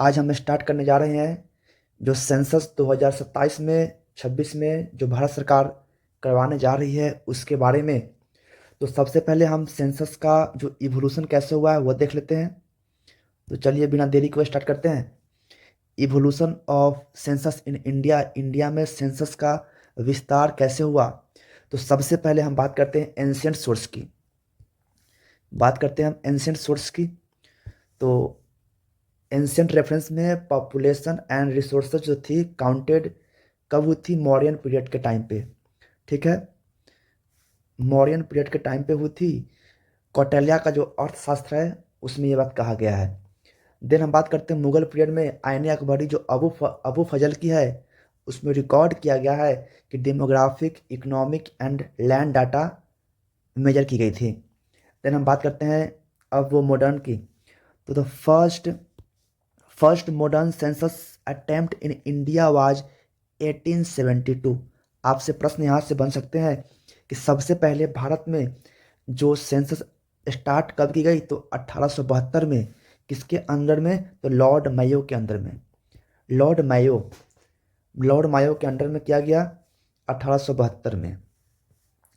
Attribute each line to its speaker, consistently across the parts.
Speaker 1: आज हम स्टार्ट करने जा रहे हैं जो सेंसस 2027 में 26 में जो भारत सरकार करवाने जा रही है उसके बारे में। तो सबसे पहले हम सेंसस का जो इवोल्यूशन कैसे हुआ है वो देख लेते हैं। तो चलिए बिना देरी को स्टार्ट करते हैं। Evolution of census in India, India में सेंसस का विस्तार कैसे हुआ। तो सबसे पहले हम बात करते हैं एंशियंट सोर्स की। बात करते हैं हम एंशियंट सोर्स की। तो एंशियंट रेफरेंस में पॉपुलेशन एंड रिसोर्सेज जो थी काउंटेड कब हुई थी, मौर्यन पीरियड के टाइम पे। ठीक है, मौर्यन पीरियड के टाइम पे हुई थी। कौटिल्य का जो अर्थशास्त्र है उसमें ये बात कहा गया है। देन हम बात करते हैं मुगल पीरियड में आईने अकबरी जो अबू फजल की है उसमें रिकॉर्ड किया गया है कि demographic, economic and land data measure की गई थी। देन हम बात करते हैं अब वो मॉडर्न की। तो the first modern census attempt in India was 1872। आपसे प्रश्न यहाँ से बन सकते हैं कि सबसे पहले भारत में जो सेंसस स्टार्ट कब की गई, तो 1872 में। किसके अंडर में, तो लॉर्ड मायो के अंडर में। लॉर्ड मायो के अंडर में किया गया 1872 में।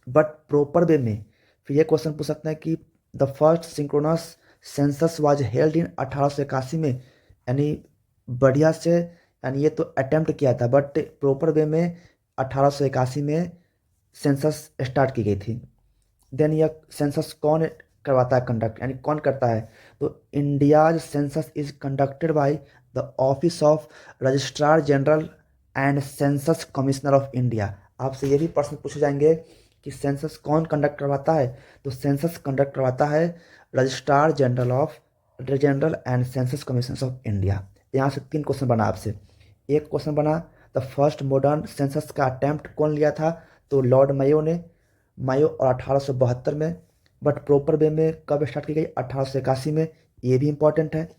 Speaker 1: बट प्रोपर वे में फिर ये क्वेश्चन पूछ सकते हैं कि the first synchronous census was held in 1881 में। यानी बढ़िया से, यानी ये तो अटेम्प्ट किया था बट प्रॉपर वे में 1881 में सेंसस स्टार्ट की गई थी। देन यह सेंसस कौन करवाता है, कंडक्ट, यानी कौन करता है। तो India's census is conducted by the office of registrar general and census commissioner of India. आपसे ये भी प्रश्न पूछे जाएंगे कि सेंसस कौन कंडक्ट करवाता है। तो सेंसस कंडक्ट करवाता है registrar general and census commissioner of India. यहाँ से 3 क्वेश्चन बना आपसे। एक क्वेश्चन बना द फर्स्ट मॉडर्न सेंसस का अटेम्प्ट कौन लिया था, तो लॉर्ड मायो ने, मायो और 1872 में। बट प्रॉपर वे में कब स्टार्ट की गई, 1881 में। ये भी इंपॉर्टेंट है।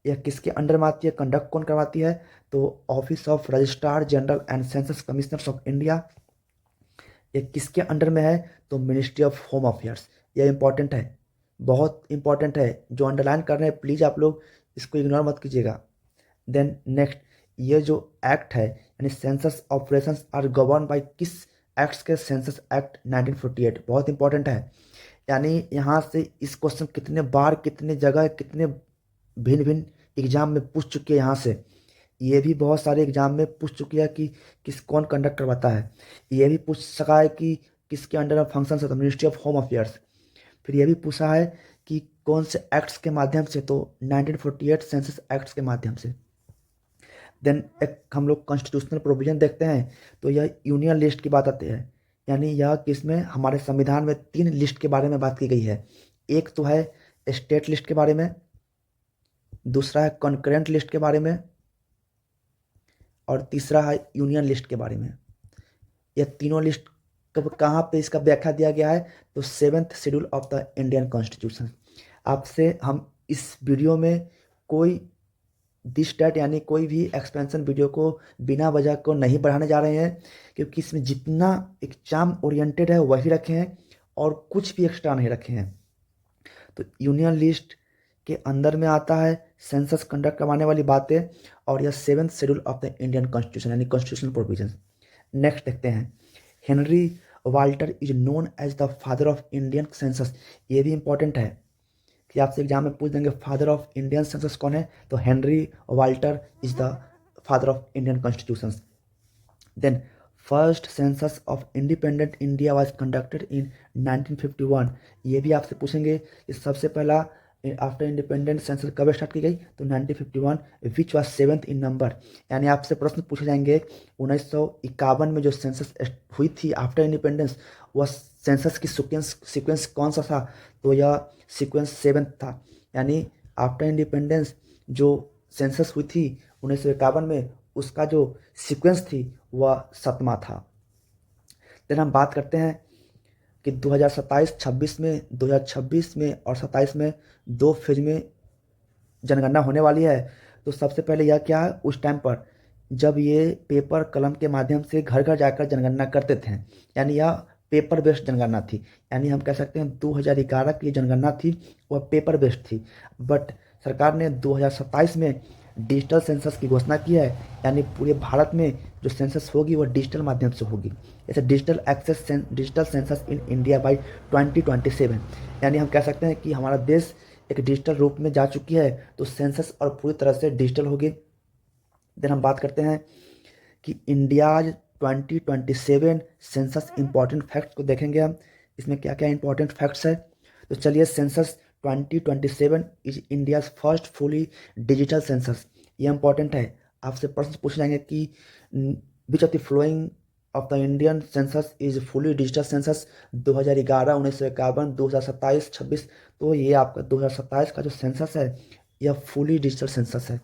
Speaker 1: यह किसके अंडर में आती है, कंडक्ट कौन करवाती है, तो office of registrar general and census commissioners of India. ये किसके अंडर में है, तो मिनिस्ट्री ऑफ होम अफेयर्स। यह इंपॉर्टेंट है, बहुत इंपॉर्टेंट है। जो अंडरलाइन कर रहे हैं प्लीज़ आप लोग इसको इग्नोर मत कीजिएगा। देन नेक्स्ट, ये जो एक्ट है यानी census operations are govern by किस एक्ट्स के, सेंसस एक्ट 1948। बहुत इंपॉर्टेंट है। यानी यहाँ से इस क्वेश्चन कितने बार, कितने जगह, कितने भिन्न भिन्न एग्जाम में पूछ चुके हैं। यहाँ से ये भी बहुत सारे एग्जाम में पूछ चुकी है कि कौन कंडक्ट करवाता है। ये भी पूछ सका है कि किसके अंडर में फंक्शन है, तो मिनिस्ट्री ऑफ होम अफेयर्स। फिर ये भी पूछा है कि कौन से एक्ट्स के माध्यम से, तो 1948 सेंसस एक्ट्स के माध्यम से। देन एक हम लोग कॉन्स्टिट्यूशनल प्रोविजन देखते हैं। तो यह यूनियन लिस्ट की बात आती है। यानी यह किसमें, हमारे संविधान में 3 लिस्ट के बारे में बात की गई है। एक तो है स्टेट लिस्ट के बारे में, दूसरा है कॉन्करेंट लिस्ट के बारे में, और तीसरा है यूनियन लिस्ट के बारे में। यह तीनों लिस्ट कब, कहाँ पे इसका व्याख्या दिया गया है, तो 7th schedule of the Indian constitution. आपसे हम इस वीडियो में कोई दिस डैट यानी कोई भी एक्सपेंशन वीडियो को बिना वजह को नहीं बढ़ाने जा रहे हैं, क्योंकि इसमें जितना एग्जाम ओरिएंटेड है वही रखे हैं और कुछ भी एक्स्ट्रा नहीं रखे हैं। तो यूनियन लिस्ट के अंदर में आता है सेंसस कंडक्ट करवाने वाली बातें, और यह 7th schedule of the Indian constitution यानी कॉन्स्टिट्यूशनल प्रोविजन। नेक्स्ट देखते हैं, Henry Walter is known as the father of Indian census. ये भी इंपॉर्टेंट है कि आपसे एग्जाम में पूछ देंगे फादर ऑफ इंडियन सेंसस कौन है, तो Henry Walter is the father of Indian constitution. Then first census of independent India was conducted in 1951। ये भी आपसे पूछेंगे कि सबसे पहला आफ्टर इंडिपेंडेंट सेंसस कब स्टार्ट की गई, तो 1951, which was 7th in number. यानी आपसे प्रश्न पूछे जाएंगे 1951 में जो सेंसस हुई थी आफ्टर इंडिपेंडेंस, वह सेंसस की सीक्वेंस कौन सा था, तो यह सीक्वेंस 7th था। यानी आफ्टर इंडिपेंडेंस जो सेंसस हुई थी 1951 में, उसका जो सीक्वेंस थी वह 7वां था। देन हम बात करते हैं कि 2027-26 में, 2026 में और 27 में 2 फेज में जनगणना होने वाली है। तो सबसे पहले यह क्या है, उस टाइम पर जब ये पेपर कलम के माध्यम से घर घर जाकर जनगणना करते थे, यानी यह पेपर बेस्ड जनगणना थी। यानी हम कह सकते हैं 2011 की जनगणना थी वह पेपर बेस्ड थी। बट सरकार ने 2027 में डिजिटल सेंसस की घोषणा की है, यानी पूरे भारत में जो सेंसस होगी वो डिजिटल माध्यम से होगी। जैसे digital census in India by 2027, यानी हम कह सकते हैं कि हमारा देश एक डिजिटल रूप में जा चुकी है, तो सेंसस और पूरी तरह से डिजिटल होगी। देन हम बात करते हैं कि इंडियाज 2027 सेंसस इंपॉर्टेंट फैक्ट्स को देखेंगे हम, इसमें क्या क्या इंपॉर्टेंट फैक्ट्स है। तो चलिए, census 2027 is India's first fully digital census, ये इंपॉर्टेंट है। आपसे प्रश्न पूछ जाएंगे कि which of the flowing of the Indian census is fully digital census 2011, 1951, 2027, 26। तो ये आपका 2027 का जो सेंसस है यह फुली डिजिटल सेंसस है।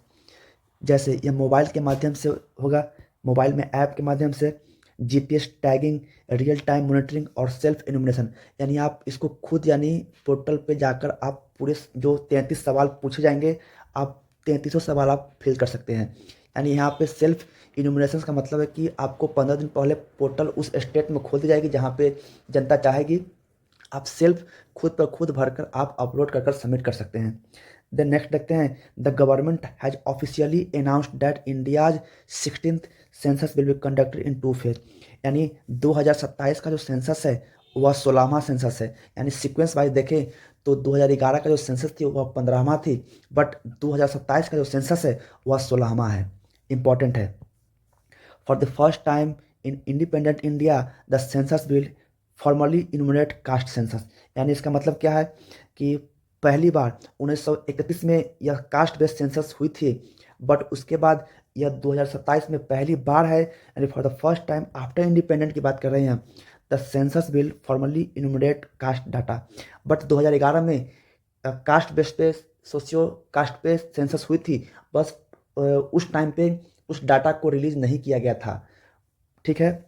Speaker 1: जैसे यह मोबाइल के माध्यम से होगा, मोबाइल में ऐप के माध्यम से GPS tagging, real time monitoring और सेल्फ इल्यूमिनेशन, यानी आप इसको खुद, यानी पोर्टल पे जाकर आप पूरे जो 33 सवाल पूछे जाएंगे, आप 3300 सवाल आप फिल कर सकते हैं। यानी यहाँ पे सेल्फ इल्यूमिनेशन का मतलब है कि आपको 15 दिन पहले पोर्टल उस स्टेट में खोल दी जाएगी जहाँ पे जनता चाहेगी, आप सेल्फ खुद पर खुद भरकर आप अपलोड कर सबमिट कर सकते हैं। देन नेक्स्ट देखते हैं, the government has officially announced that India's 16th census will be conducted in 2 phase, यानी 2027 का जो सेंसस है वह 16वां सेंसस है। यानी सीक्वेंस वाइज देखें तो 2011 का जो सेंसस थी वह 15वां थी, बट 2027 का जो सेंसस है वह 16वां है। इंपॉर्टेंट है। For the first time in independent India, the census will formally enumerate caste census, यानी इसका मतलब क्या है कि पहली बार 1931 में यह कास्ट बेस्ड सेंसस हुई थी, बट उसके बाद यह 2027 में पहली बार है, यानी for the first time after independent की बात कर रहे हैं। The census will formally enumerate caste data, but 2011 में कास्ट बेस्ड पे सोशियो कास्ट पे सेंसस हुई थी, बस उस टाइम पे उस डाटा को रिलीज नहीं किया गया था। ठीक है,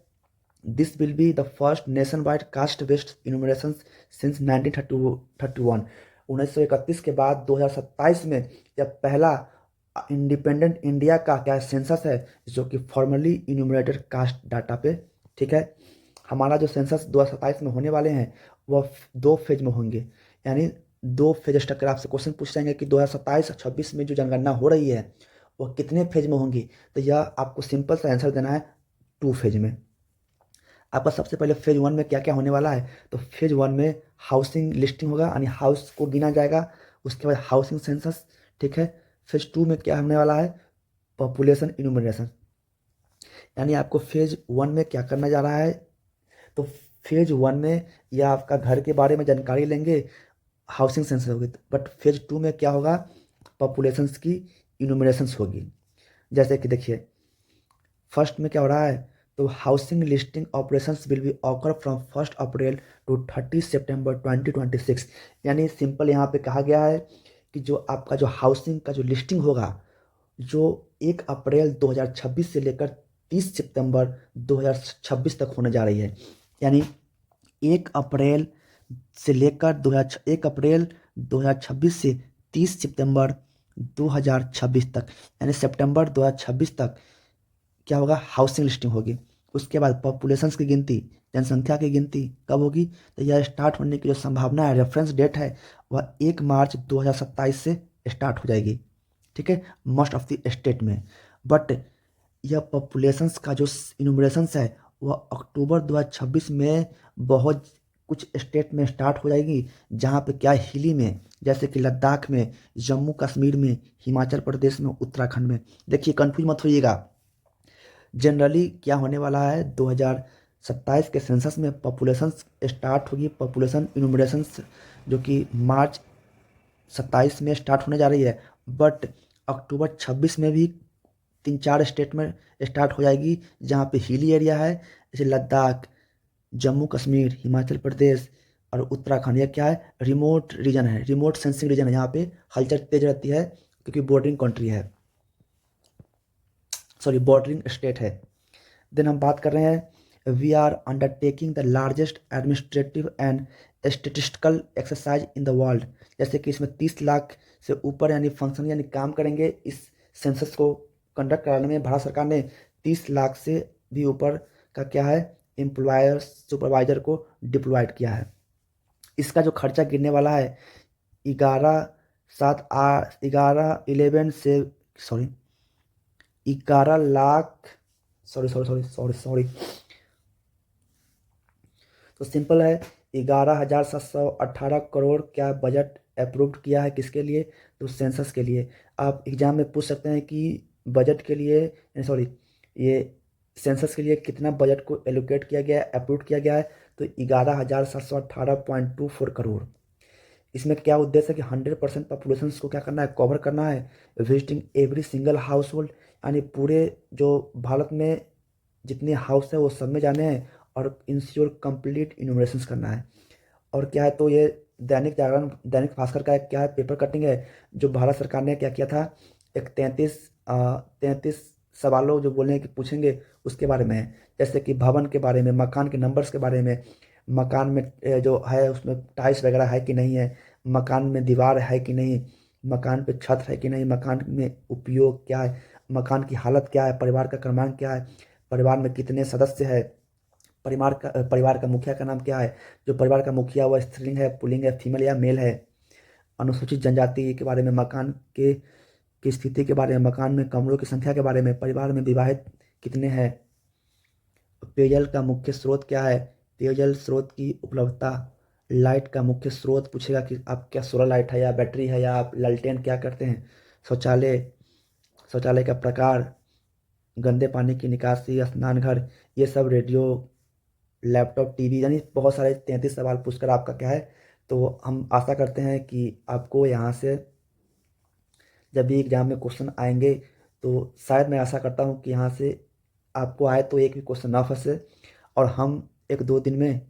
Speaker 1: this will be the first nation wide caste based enumeration since 1931। 1931 के बाद 2027 में यह पहला इंडिपेंडेंट इंडिया का क्या सेंसस है जो कि फॉर्मली इन्यूमरेटेड कास्ट डाटा पे। ठीक है, हमारा जो सेंसस 2027 में होने वाले हैं वह 2 फेज में होंगे, यानी 2 फेज स्ट्रक्चर। आपसे क्वेश्चन पूछ जाएंगे कि 2027 और 26 में जो जनगणना हो रही है वह कितने फेज में होंगी, तो यह आपको सिंपल सा आंसर देना है 2 फेज में। आपका सबसे पहले फेज 1 में क्या क्या होने वाला है, तो फेज 1 में हाउसिंग लिस्टिंग होगा, यानी हाउस को गिना जाएगा, उसके बाद हाउसिंग सेंसस। ठीक है, फेज 2 में क्या होने वाला है, पॉपुलेशन इनुमरेशन, यानी आपको फेज 1 में क्या करना जा रहा है, तो फेज 1 में यह आपका घर के बारे में जानकारी लेंगे, हाउसिंग सेंसस होगी, बट फेज 2 में क्या होगा, पॉपुलेशन की इनुमरेशन होगी। जैसे कि देखिए फर्स्ट में क्या हो रहा है, तो housing listing operations will be occur from 1 April to 30 September 2026, यानी सिंपल यहाँ पे कहा गया है कि जो आपका जो हाउसिंग का जो लिस्टिंग होगा जो 1 अप्रैल 2026 से लेकर 30 सितंबर 2026 तक होने जा रही है, यानी 1 अप्रैल से लेकर 1 अप्रैल 2026 से 30 सितंबर 2026 तक, यानी सितंबर 2026 तक क्या होगा, हाउसिंग लिस्टिंग होगी। उसके बाद पॉपुलेशन की गिनती, जनसंख्या की गिनती कब होगी, तो यह स्टार्ट होने की जो संभावना है, रेफरेंस डेट है, वह 1 मार्च 2027 से स्टार्ट हो जाएगी। ठीक है, मोस्ट ऑफ द स्टेट में, बट यह पॉपुलेशंस का जो इनुमरेशंस है वह अक्टूबर 2026 में बहुत कुछ स्टेट में स्टार्ट हो जाएगी, जहाँ पे क्या हिली में, जैसे कि लद्दाख में, जम्मू कश्मीर में, हिमाचल प्रदेश में, उत्तराखंड में। देखिए कंफ्यूज मत होइएगा, जनरली क्या होने वाला है, 2027 के सेंसस में पॉपुलेशन स्टार्ट होगी, पॉपुलेशन इनुमरेशन जो कि मार्च 27 में स्टार्ट होने जा रही है, बट अक्टूबर 26 में भी 3-4 स्टेट में स्टार्ट हो जाएगी, जहाँ पे हिली एरिया है, जैसे लद्दाख, जम्मू कश्मीर, हिमाचल प्रदेश और उत्तराखंड। यह क्या है, रिमोट रीजन है, रिमोट सेंसिंग रीजन है, यहाँ पे हलचल तेज रहती है क्योंकि बॉर्डरिंग कंट्री है, सॉरी बॉर्डरिंग स्टेट है। देन हम बात कर रहे हैं, we are undertaking the largest administrative and statistical exercise in the world, जैसे कि इसमें 30 लाख से ऊपर यानी फंक्शन यानी काम करेंगे। इस सेंसस को कंडक्ट कराने में भारत सरकार ने 30 लाख से भी ऊपर का क्या है, एम्प्लॉयर सुपरवाइजर को डिप्लॉयड किया है। इसका जो खर्चा गिरने वाला है 11 से सॉरी 11 लाख, सॉरी, तो सिंपल है, 11,718 करोड़ क्या बजट अप्रूव्ड किया है, किसके लिए, तो सेंसस के लिए। आप एग्जाम में पूछ सकते हैं कि बजट के लिए, सॉरी, ये सेंसस के लिए कितना बजट को एलोकेट किया गया है, अप्रूव किया गया है, तो 11,718.24 करोड़। इसमें क्या उद्देश्य है कि 100% पॉपुलेशन को क्या करना है, कवर करना है, visiting every single house hold, यानी पूरे जो भारत में जितने हाउस है वो सब में जाने हैं और इंश्योर कंप्लीट इनोवेशंस करना है। और क्या है, तो ये दैनिक जागरण, दैनिक भास्कर का एक क्या है, पेपर कटिंग है, जो भारत सरकार ने क्या किया था, एक 33 सवालों जो बोले कि पूछेंगे उसके बारे में है। जैसे कि भवन के बारे में, मकान के नंबर्स के बारे में, मकान में जो है उसमें टाइल्स वगैरह है कि नहीं है, मकान में दीवार है कि नहीं, मकान पे छत है कि नहीं, मकान में उपयोग क्या है, मकान की हालत क्या है, परिवार का क्रमांक क्या है, परिवार में कितने सदस्य है, परिवार का मुखिया का नाम क्या है, जो परिवार का मुखिया वह स्त्रीलिंग है, पुल्लिंग है, फीमेल या मेल है, अनुसूचित जनजाति के बारे में, मकान के की स्थिति के बारे में, मकान में कमरों की संख्या के बारे में, परिवार में विवाहित कितने हैं, पेयजल का मुख्य स्रोत क्या है, पेयजल स्रोत की उपलब्धता, लाइट का मुख्य स्रोत पूछेगा कि आप क्या सोलर लाइट है या बैटरी है या आप लालटेन क्या करते हैं, शौचालय, शौचालय का प्रकार, गंदे पानी की निकासी, स्नान घर, ये सब, रेडियो, लैपटॉप, टीवी, यानी बहुत सारे 33 सवाल पूछकर आपका क्या है, तो हम आशा करते हैं कि आपको यहाँ से जब भी एग्जाम में क्वेश्चन आएंगे तो शायद मैं आशा करता हूँ कि यहाँ से आपको आए तो एक भी क्वेश्चन ना फंसे, और हम 1-2 दिन में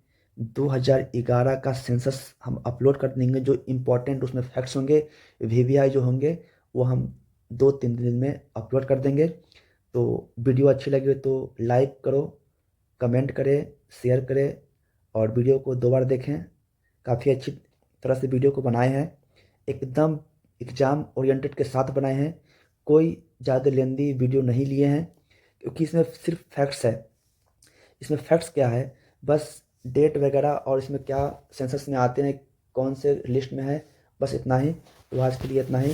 Speaker 1: 2011 का सेंसस हम अपलोड कर देंगे। जो इम्पोर्टेंट उसमें फैक्ट्स होंगे, वीवीआई जो होंगे, वो हम 2-3 दिन में अपलोड कर देंगे। तो वीडियो अच्छी लगी हो तो लाइक करो, कमेंट करें, शेयर करें, और वीडियो को 2 बार देखें। काफ़ी अच्छी तरह से वीडियो को बनाए हैं, एकदम एग्ज़ाम ओरिएंटेड के साथ बनाए हैं, कोई ज़्यादा लेंदी वीडियो नहीं लिए हैं, क्योंकि इसमें सिर्फ फैक्ट्स है। इसमें फैक्ट्स क्या है, बस डेट वगैरह और इसमें क्या सेंसस में आते हैं, कौन से लिस्ट में है, बस इतना ही। तो आज के लिए इतना ही।